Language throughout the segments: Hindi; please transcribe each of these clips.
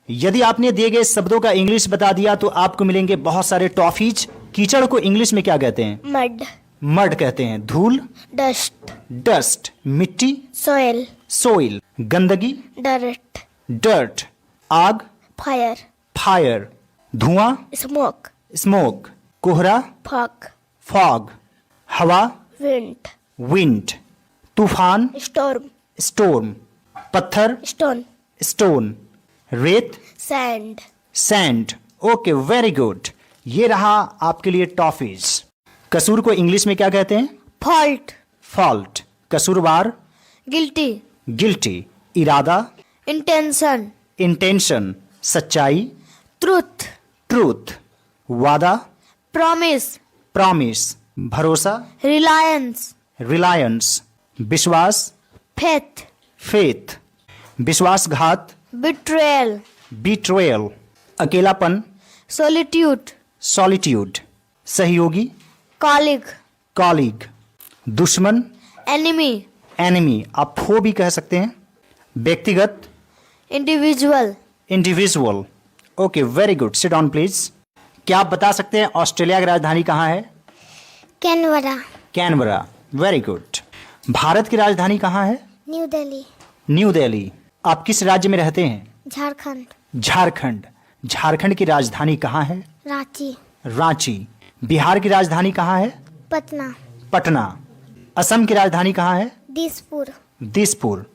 यदि आपने दिए गए शब्दों का इंग्लिश बता दिया तो आपको मिलेंगे बहुत सारे टॉफीज। कीचड़ को इंग्लिश में क्या कहते हैं? मड, मड कहते हैं। धूल, डस्ट, डस्ट। मिट्टी, सोयल, सोइल। गंदगी, डर्ट, डर्ट। आग, फायर, फायर। धुआं, स्मोक, स्मोक। कोहरा, फॉग, फॉग। हवा, विंड, विंड। तूफान, स्टॉर्म, स्टोर्म। पत्थर, स्टोन, स्टोन। रेत, sand, sand. Okay, very good. ये रहा आपके लिए टॉफीज। कसूर को इंग्लिश में क्या कहते हैं? Fault, fault. कसूरवार, गिल्टी, गिल्टी। इरादा, इंटेंशन, इंटेंशन। सच्चाई, ट्रूथ, ट्रूथ। वादा, प्रॉमिस, प्रॉमिस। भरोसा, रिलायंस, रिलायंस। विश्वास, फेथ, फेथ। विश्वासघात, बिट्रेयल, बीट्रेयल। अकेलापन, सॉलिट्यूड, सॉलिट्यूड। सहयोगी, कॉलिग, कॉलीग। दुश्मन, एनिमी, एनिमी। आप फो भी कह सकते हैं। व्यक्तिगत, individual, individual. Okay, very good. Sit down please. क्या आप बता सकते हैं ऑस्ट्रेलिया की राजधानी कहाँ है? Canberra, Canberra. Very good. Bharat की राजधानी कहाँ है? New Delhi, new Delhi. आप किस राज्य में रहते हैं? झारखंड, झारखंड। झारखंड की राजधानी कहाँ है? रांची, रांची। बिहार की राजधानी कहाँ है? पटना, पटना। असम की राजधानी कहाँ है? दिसपुर, दिसपुर।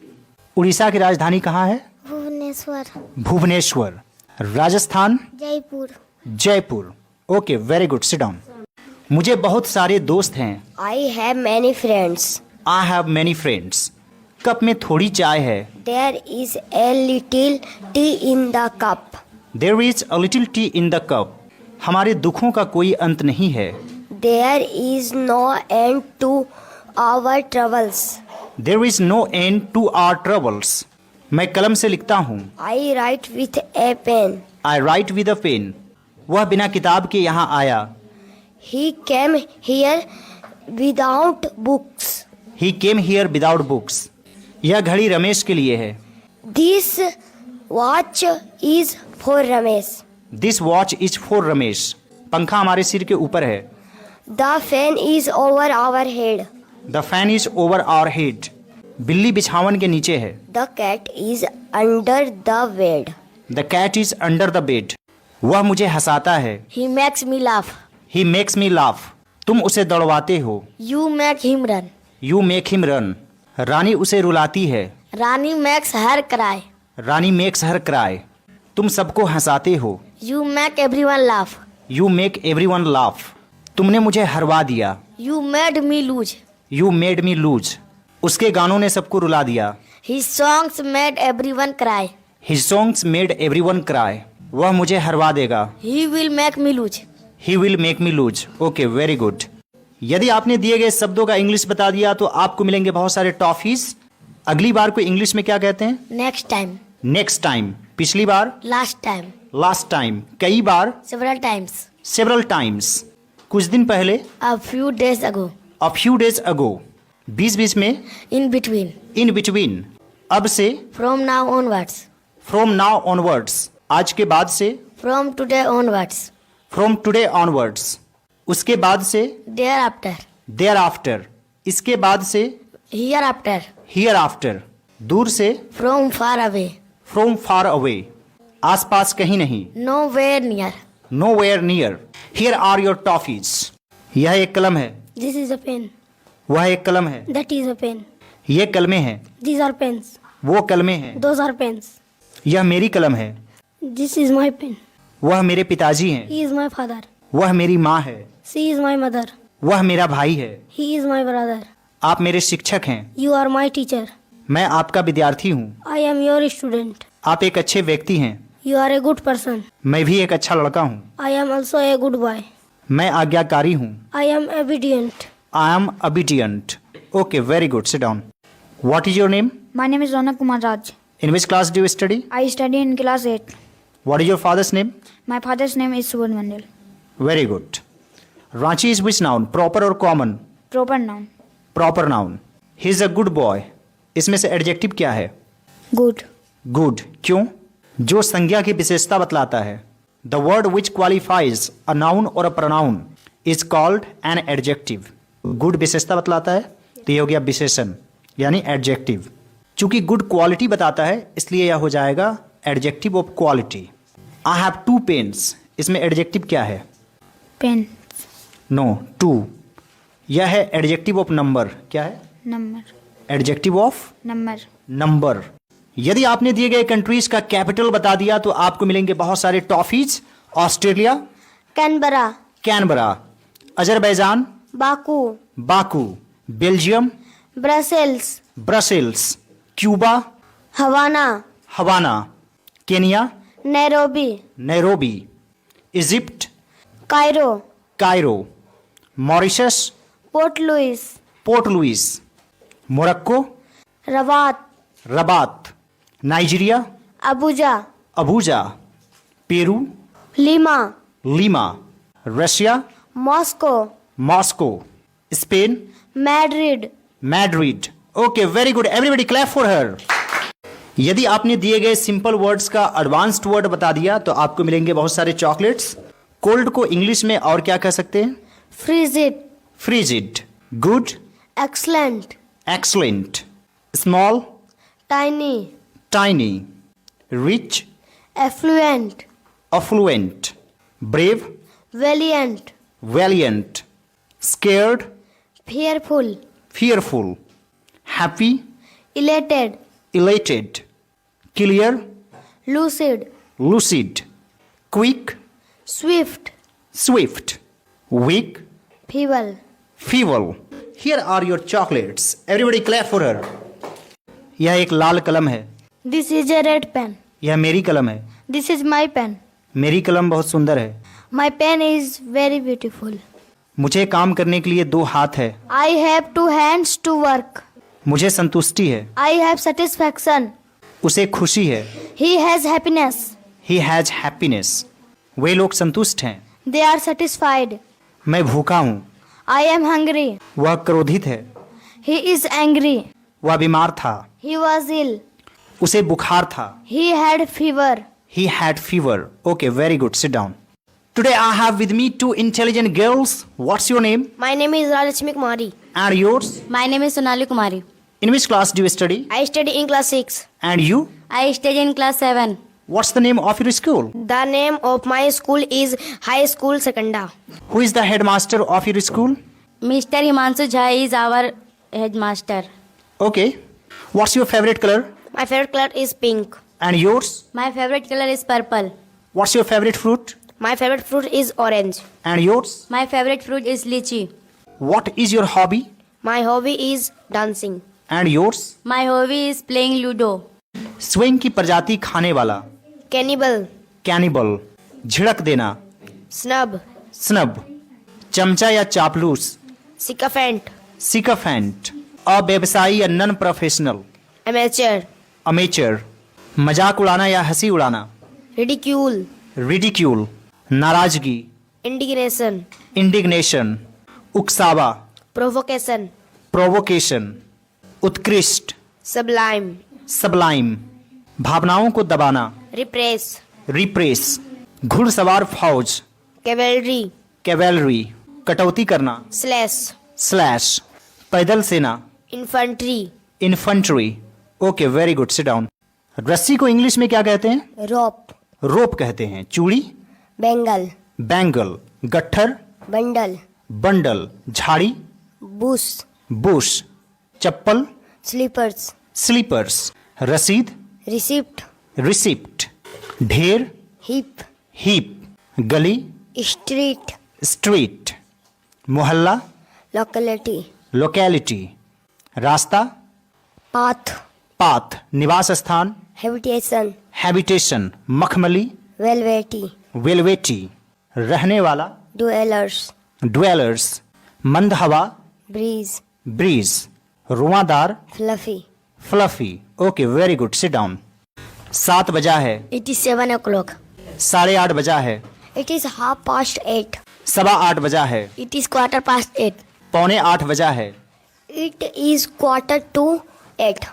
उड़ीसा की राजधानी कहाँ है? Bhubaneswar, Bhubaneswar. Rajasthan, Jaipur, Jaipur. Okay, very good. Sit down. मुझे बहुत सारे दोस्त हैं। I have many friends. I have many friends. Cup में थोड़ी चाय है। There is a little tea in the cup. There is a little tea in the cup. हमारे दुखों का कोई अंत नहीं है। There is no end to our troubles. There is no end to our troubles. मैं कलम से लिखता हूँ। I write with a pen. I write with a pen. वह बिना किताब के यहाँ आया। He came here without books. He came here without books. यह घड़ी रमेश के लिए है। This watch is for Ramesh. This watch is for Ramesh. पंखा हमारे सिर के ऊपर है। The fan is over our head. The fan is over our head. बिल्ली बिछावन के नीचे है। The cat is under the bed. The cat is under the bed. वह मुझे हंसाता है। He makes me laugh. He makes me laugh. तुम उसे दौड़वाते हो। You make him run. You make him run. Rani उसे रुलाती है। Rani makes her cry. Rani makes her cry. तुम सबको हंसाते हो। You make everyone laugh. You make everyone laugh. तुमने मुझे हरवा दिया। You made me lose. You made me loose. उसके गानों ने सबको रुला दिया। His songs made everyone cry. His songs made everyone cry. वह मुझे हरवा देगा। He will make me lose. He will make me lose. Okay, very good. यदि आपने दिए गए शब्दों का इंग्लिश बता दिया तो आपको मिलेंगे बहुत सारे टॉफीज। अगली बार को इंग्लिश में क्या कहते हैं? Next time. Next time. पिछली बार, Last time. Last time. कई बार, Several times. Several times. कुछ दिन पहले, A few days ago. A few days ago. बीच बीच में, In between. In between. अब से, From now onwards. From now onwards. आज के बाद से, From today onwards. From today onwards. उसके बाद से, Thereafter. There after. इसके बाद से, Hereafter. Here after. दूर से, From far away. From far away. आसपास कहीं नहीं। Nowhere near. Nowhere near. Here are your toffees. यह एक कलम है। This is a pen. वह एक कलम है। That is a pen. ये कलमें हैं। These are pens. वो कलमें हैं। Those are pens. यह मेरी कलम है। This is my pen. वह मेरे पिताजी हैं। He is my father. वह मेरी माँ है। She is my mother. वह मेरा भाई है। He is my brother. आप मेरे शिक्षक हैं। You are my teacher. मैं आपका विद्यार्थी हूँ। I am your student. आप एक अच्छे व्यक्ति हैं। You are a good person. मैं भी एक अच्छा लड़का हूँ। I am also a good boy. मैं आज्ञाकारी हूँ। I am obedient. I am obedient. Okay, very good. Sit down. What is your name? My name is Ronak Kumar Raj. In which class do you study? I study in class 8. What is your father's name? My father's name is Subodh Mandal. Very good. Ranchi is which noun, proper और common? Proper noun. Proper noun. He is a good boy. इसमें से एडजेक्टिव क्या है? Good. गुड। क्यों? जो संज्ञा की विशेषता बतलाता है। The word which qualifies a noun और a pronoun is called an adjective. Good विशेषता बतलाता है तो ये हो गया विशेषण यानी एडजेक्टिव। चूंकि गुड क्वालिटी बताता है इसलिए यह हो जाएगा adjective of quality. I have 2 pens, इसमें एडजेक्टिव क्या है? पेन। नो, 2। यह है एडजेक्टिव ऑफ नंबर। क्या है? Number. Adjective of number. Number. यदि आपने दिए गए कंट्रीज का कैपिटल बता दिया तो आपको मिलेंगे बहुत सारे toffees. Australia Canberra, Canberra, Azerbaijan Baku, Baku, Belgium Brussels, Brussels, Cuba Havana, Havana, Kenya Nairobi, Nairobi, Egypt Cairo, Cairo, Mauritius Port Louis, Port Louis, Morocco Rabat, Rabat, Nigeria Abuja, Abuja, Peru Lima, Lima, Russia Moscow, Moscow, Spain Madrid. Madrid. Okay, very good, everybody clap for her. यदि आपने दिए गए सिंपल वर्ड्स का एडवांस्ड वर्ड बता दिया तो आपको मिलेंगे बहुत सारे चॉकलेट्स। कोल्ड को इंग्लिश में और क्या कह सकते हैं? Frigid, frigid. Good, excellent, excellent. Small, tiny, tiny. Rich, affluent, affluent. Brave, valiant, valiant. Scared, fearful, fearful। Happy, elated, elated। Clear, lucid, lucid। Quick, swift, swift। weak, feeble, feeble। Here are your chocolates. Everybody clap for her. यह एक लाल कलम है। this is a red pen, यह मेरी कलम है। this is my pen, मेरी कलम बहुत सुंदर है। my pen is very beautiful, मुझे काम करने के लिए 2 हाथ है। I have 2 hands to work, मुझे संतुष्टि है। I have satisfaction, उसे खुशी है। he has happiness, He has happiness। वे लोग संतुष्ट हैं। they are satisfied, मैं भूखा हूँ। I am hungry, वह क्रोधित है। he is angry, वह बीमार था। he was ill, उसे बुखार था। he had fever, He had fever. Okay, very good. Sit down. Today I have with me 2 intelligent girls. What's your name? my name is Rajashmi Kumari, And yours? My name is Sonali Kumari. In which class do you study? I study in class 6. And you? I study in class 7. What's the name of your school? The name of my school is High School Secunda. Who is the headmaster of your school? Mr. Himanshu Jha is our headmaster. Okay. What's your favorite color? My favorite color is pink. And yours? My favorite color is purple. What's your favorite fruit? My favorite fruit is orange. And yours? My favorite fruit is lychee. What is your hobby? My hobby is dancing. And yours? My hobby is playing Ludo. स्वयं की प्रजाति खाने वाला। Cannibal. कैनिबल। झिड़क देना। Snub. स्नब। चमचा या चापलूस। Sycophant. सिकफेंट। अव्यवसायी या नॉन प्रोफेशनल। Amateur. अमेचर। मजाक उड़ाना या हंसी उड़ाना। Ridicule. रिडिक्यूल। नाराजगी। Indignation. इंडिग्नेशन। उकसावा। Provocation. प्रोवोकेशन। उत्कृष्ट। Sublime. सबलाइम। भावनाओं को दबाना। Repress. रिप्रेस। घुड़सवार फौज। Cavalry. कैवेलरी। कटौती करना। Slash. स्लैश। पैदल सेना। Infantry. Infantry. Okay, very good, sit down. रस्सी को इंग्लिश में क्या कहते हैं? Rope. रोप कहते हैं। चूड़ी। Bengal. बैंगल। गट्ठर। Bundle. बंडल। झाड़ी। Bush. बुश। चप्पल। Slippers. स्लीपर्स। रसीद। Receipt. रिसिप्ट। ढेर। Heap. हीप। गली। Street. स्ट्रीट। मोहल्ला। Locality. लोकेलिटी। रास्ता। Path. पाथ। निवास स्थान। Habitation. हैबिटेशन। मखमली। Velvety. वेलवेटी। रहने वाला। Dwellers. ड्वेलर्स। मंद हवा। Breeze. ब्रीज। रुआंदार। Fluffy. Fluffy. Okay, very good, sit down. 7 बजा है। It is 7 o'clock. 8:30 बजा है। It is 8:30. 8:15 बजा है। It is 8:15. 7:45 बजा है। It is 7:45.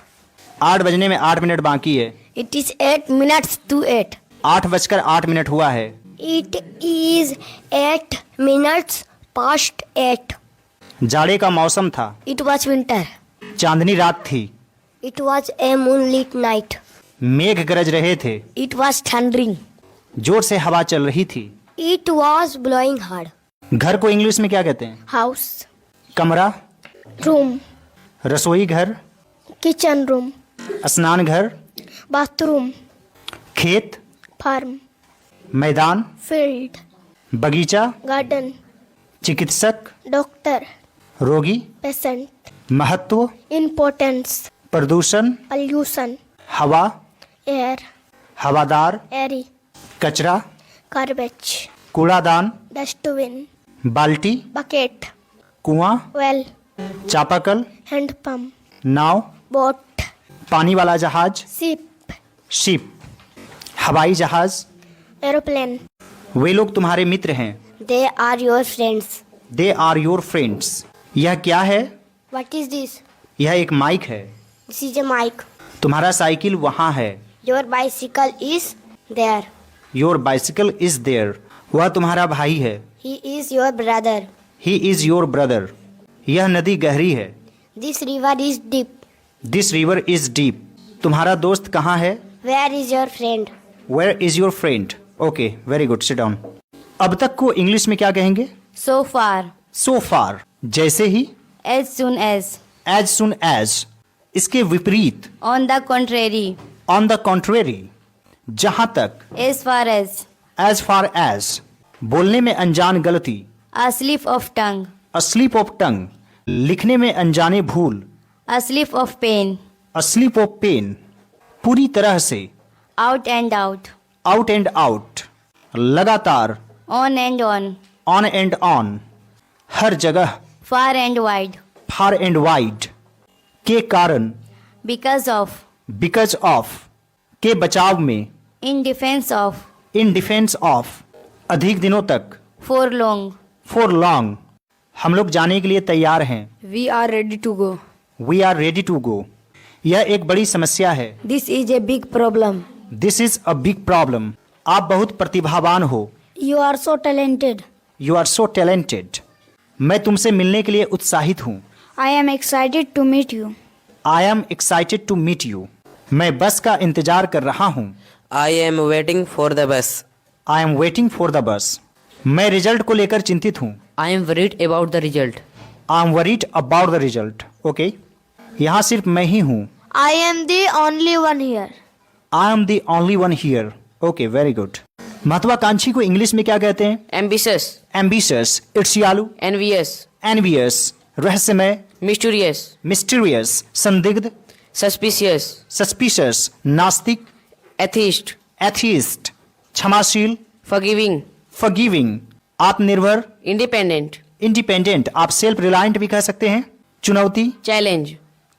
8 बजने में 8 मिनट बाकी है। It is 8 minutes to 8. 8:08 हुआ है. It is 8 minutes past 8. जाड़े का मौसम था. It was winter. चांदनी रात थी. It was a moonlit night. मेघ गरज रहे थे. It was thundering. जोर से हवा चल रही थी. It was blowing hard. घर को इंग्लिश में क्या कहते हैं? House. कमरा, Room. रसोई घर, Kitchen room. स्नान घर, Bathroom. खेत, Farm. मैदान, Field. बगीचा, Garden. चिकित्सक, Doctor. रोगी, Patient. महत्व, Importance. प्रदूषण, Pollution. हवा, Air. हवादार, Airy. कचरा, Garbage. कूड़ादान, Dustbin. बाल्टी, Bucket. कुआं, Well. चापाकल, Hand pump. नाव, Boat. पानी वाला जहाज, Ship. शिप, हवाई जहाज. Aeroplane. वे लोग तुम्हारे मित्र हैं. They are your friends. They are your friends. यह क्या है? What is this? यह एक माइक है. This is a mic. तुम्हारा साइकिल वहाँ है. Your bicycle is there. Your bicycle is there. वह तुम्हारा भाई है. He is your brother. He is your brother. यह नदी गहरी है. This river is deep. This river is deep. तुम्हारा दोस्त कहाँ है? Where is your friend? Where is your friend? Okay, very good, sit down. अब तक को इंग्लिश में क्या कहेंगे? So far. सो फार, जैसे ही. As soon as. As soon as. इसके विपरीत. On the contrary. On the contrary, जहां तक. As far as. As far as. बोलने में अनजान गलती. A slip of tongue. A slip of tongue. लिखने में अनजाने भूल. A slip of pen. A slip of pen. पूरी तरह से. Out and out. Out and out. लगातार. On and on. On and on. हर जगह. Far and wide. Far and wide. के कारण. Because of. Because of. के बचाव में. In defense of. In defence of. अधिक दिनों तक. For long. For long. हम लोग जाने के लिए तैयार हैं. We are ready to go. We are ready to go. यह एक बड़ी समस्या है. This is a big problem. This is a big problem. आप बहुत प्रतिभावान हो. You are so talented. You are so talented. मैं तुमसे मिलने के लिए उत्साहित हूँ. I am excited to meet you. I am excited to meet you. मैं बस का इंतजार कर रहा हूँ. I am waiting for the bus. I am waiting for the bus. मैं रिजल्ट को लेकर चिंतित हूँ. I am worried about the result. I am worried about the result. Okay, यहाँ सिर्फ मैं ही हूँ. I am the only one here. I am the only one here. Okay, very good. महत्वाकांक्षी को इंग्लिश में क्या कहते हैं? Ambitious. Ambitious, इर्ष्यालु, Envious. एनवियस, रहस्यमय, Mysterious. मिस्टीरियस, संदिग्ध, Suspicious. सस्पिशियस, नास्तिक, Atheist. Atheist, क्षमाशील, Forgiving. फॉरगिविंग, आत्मनिर्भर, Independent. इंडिपेंडेंट. आप सेल्फ रिलायंट भी कह सकते हैं. चुनौती, Challenge.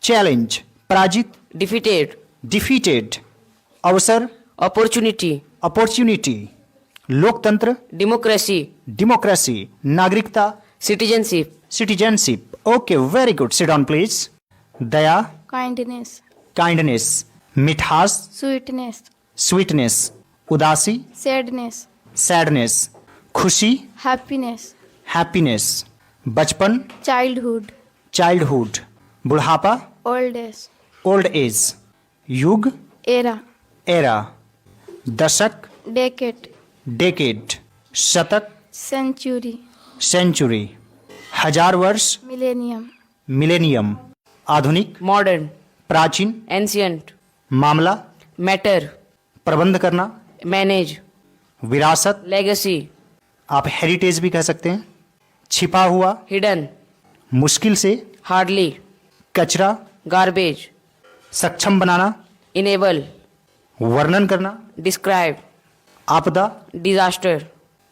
चैलेंज, पराजित, Defeated. डिफीटेड, अवसर, Opportunity. अपॉर्चुनिटी, लोकतंत्र, Democracy. डेमोक्रेसी, नागरिकता, Citizenship. Citizenship. Okay, very good. Sit down please. Daya, Kindness. Kindness, मिठास, Sweetness. स्वीटनेस, उदासी, Sadness. सैडनेस, खुशी, Happiness. हैप्पीनेस, बचपन, Childhood. चाइल्डहुड, बुढ़ापा, Old age. ओल्ड एज, युग, Era. एरा, दशक, Decade. डेकेड, शतक, Century. सेंचुरी, 1000 वर्ष, Millennium. मिलेनियम, आधुनिक, Modern. प्राचीन, Ancient. मामला, Matter. प्रबंध करना, Manage. विरासत, Legacy. आप हेरिटेज भी कह सकते हैं. छिपा हुआ, Hidden. मुश्किल से, Hardly. कचरा, Garbage. सक्षम बनाना, Enable. वर्णन करना, Describe. आपदा, Disaster.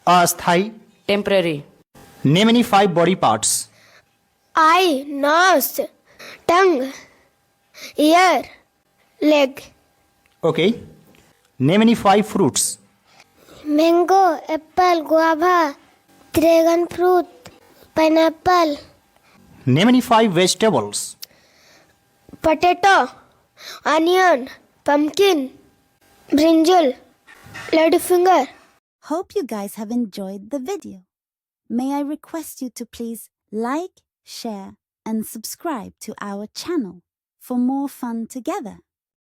अस्थाई. Temporary. Name any 5 body parts. Eye, nose, tongue, ear, leg. Okay. Name any 5 fruits. Mango, apple, guava, dragon fruit, pineapple, name any 5 vegetables. potato, onion, pumpkin, Brinjal. Ladyfinger. Hope you guys have enjoyed the video. May I request you to please like, share, and subscribe to our channel for more fun together.